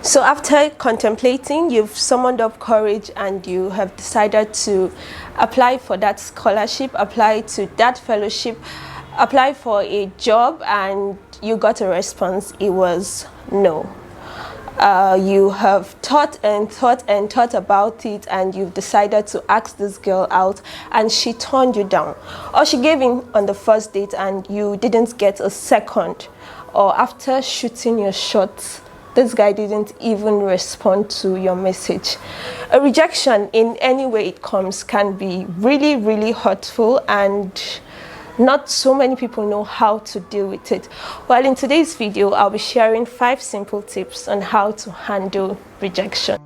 So after contemplating, you've summoned up courage and you have decided to apply for that scholarship, apply to that fellowship, apply for a job, and you got a response. It was no. You have thought and thought and thought about it, and you've decided to ask this girl out, and she turned you down, or she gave in on the first date and you didn't get a second, or after shooting your shot, this guy didn't even respond to your message. A rejection, in any way it comes, can be really, really hurtful, and not so many people know how to deal with it. Well, in today's video, I'll be sharing 5 simple tips on how to handle rejection.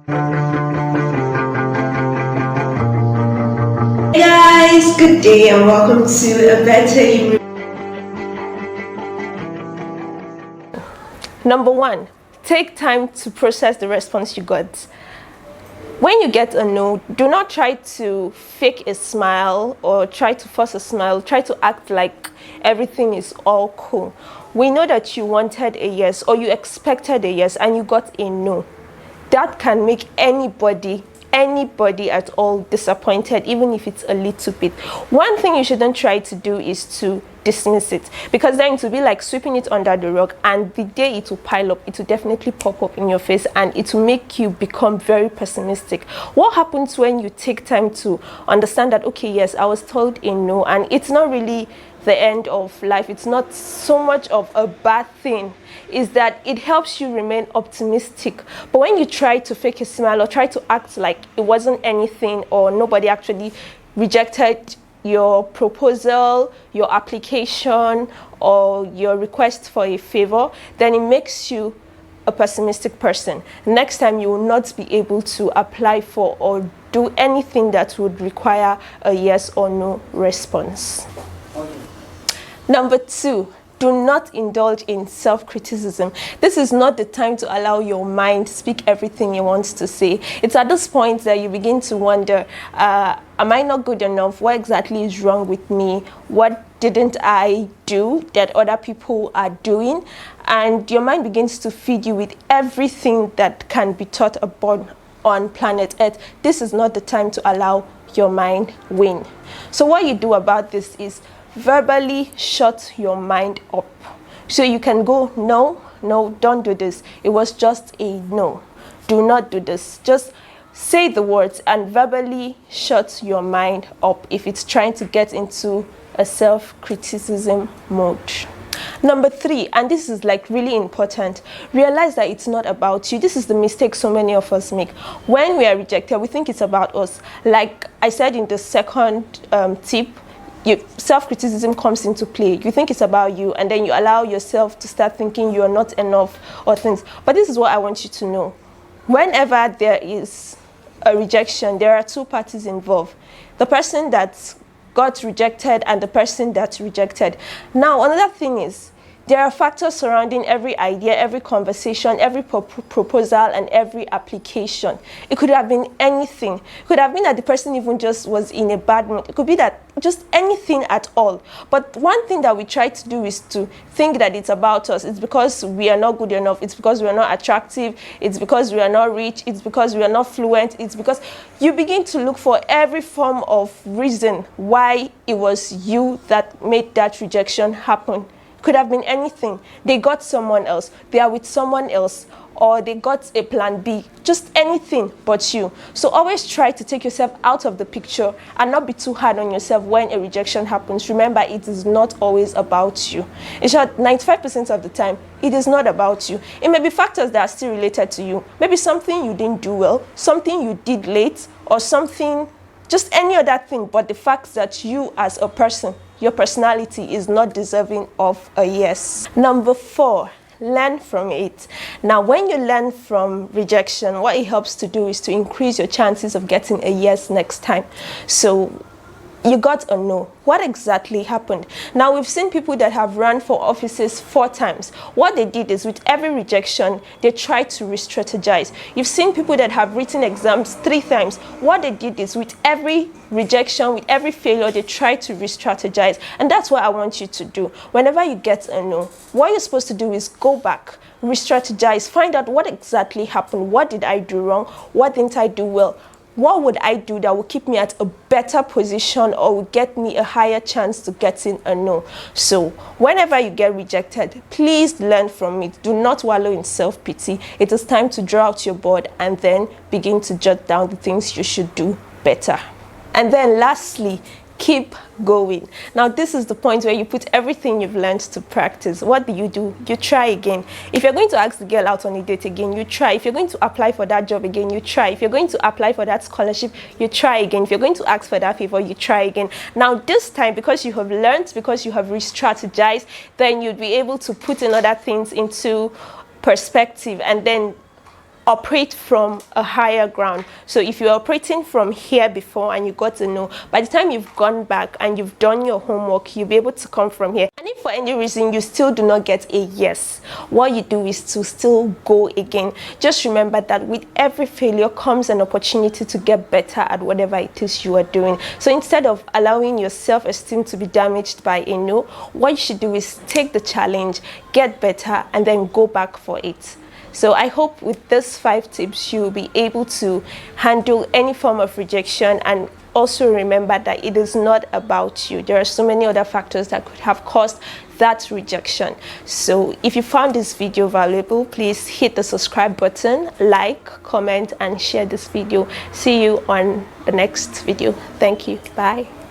Hey guys, good day and welcome to a better you. Number 1, take time to process the response you got. When you get a no, do not try to fake a smile or try to force a smile, try to act like everything is all cool. We know that you wanted a yes or you expected a yes and you got a no. That can make anybody at all disappointed, even if it's a little bit. One thing you shouldn't try to do is to dismiss it, because then it will be like sweeping it under the rug, and the day it will pile up, it will definitely pop up in your face and it will make you become very pessimistic. What happens when you take time to understand that, okay, yes, I was told a no, and it's not really the end of life, it's not so much of a bad thing, is that it helps you remain optimistic. But when you try to fake a smile or try to act like it wasn't anything, or nobody actually rejected your proposal, your application, or your request for a favor, then it makes you a pessimistic person. Next time you will not be able to apply for or do anything that would require a yes or no response. Number 2, do not indulge in self-criticism. This is not the time to allow your mind speak everything it wants to say. It's at this point that you begin to wonder, am I not good enough? What exactly is wrong with me? What didn't I do that other people are doing? And your mind begins to feed you with everything that can be thought about on planet Earth. This is not the time to allow your mind win. So what you do about this is verbally shut your mind up. So you can go, no, don't do this. It was just a no. Do not do this. Just say the words and verbally shut your mind up if it's trying to get into a self-criticism mode. Number 3, and this is like really important, realize that it's not about you. This is the mistake so many of us make. When we are rejected, we think it's about us. Like I said in the second tip, self-criticism comes into play. You think it's about you, and then you allow yourself to start thinking you're not enough or things. But this is what I want you to know. Whenever there is a rejection, there are 2 parties involved. The person that got rejected and the person that's rejected. Now, another thing is, there are factors surrounding every idea, every conversation, every proposal, and every application. It could have been anything. It could have been that the person even just was in a bad mood. It could be that just anything at all. But one thing that we try to do is to think that it's about us. It's because we are not good enough. It's because we are not attractive. It's because we are not rich. It's because we are not fluent. It's because you begin to look for every form of reason why it was you that made that rejection happen. Could have been anything. They got someone else, they are with someone else, or they got a plan B, just anything but you. So always try to take yourself out of the picture and not be too hard on yourself when a rejection happens. Remember, it is not always about you. In short, 95% of the time, it is not about you. It may be factors that are still related to you. Maybe something you didn't do well, something you did late, or something, just any other thing, but the fact that you as a person, your personality is not deserving of a yes. Number 4, learn from it. Now, when you learn from rejection, what it helps to do is to increase your chances of getting a yes next time. So you got a no. What exactly happened? Now, we've seen people that have run for offices 4 times. What they did is with every rejection, they tried to re-strategize. You've seen people that have written exams 3 times. What they did is with every rejection, with every failure, they tried to re-strategize. And that's what I want you to do. Whenever you get a no, what you're supposed to do is go back, re-strategize, find out what exactly happened. What did I do wrong? What didn't I do well? What would I do that will keep me at a better position or will get me a higher chance to getting a no? So whenever you get rejected, please learn from it. Do not wallow in self-pity. It is time to draw out your board and then begin to jot down the things you should do better. And then lastly, keep going. Now, this is the point where you put everything you've learned to practice. What do? You try again. If you're going to ask the girl out on a date again, you try. If you're going to apply for that job again, you try. If you're going to apply for that scholarship, you try again. If you're going to ask for that favor, you try again. Now, this time, because you have learned, because you have re-strategized, then you'd be able to put in other things into perspective and then operate from a higher ground. So if you're operating from here before and you got to know, by the time you've gone back and you've done your homework, you'll be able to come from here. And if for any reason you still do not get a yes, what you do is to still go again. Just remember that with every failure comes an opportunity to get better at whatever it is you are doing. So instead of allowing your self-esteem to be damaged by a no, what you should do is take the challenge, get better, and then go back for it. So I hope with these 5 tips, you'll be able to handle any form of rejection, and also remember that it is not about you. There are so many other factors that could have caused that rejection. So if you found this video valuable, please hit the subscribe button, like, comment, and share this video. See you on the next video. Thank you. Bye.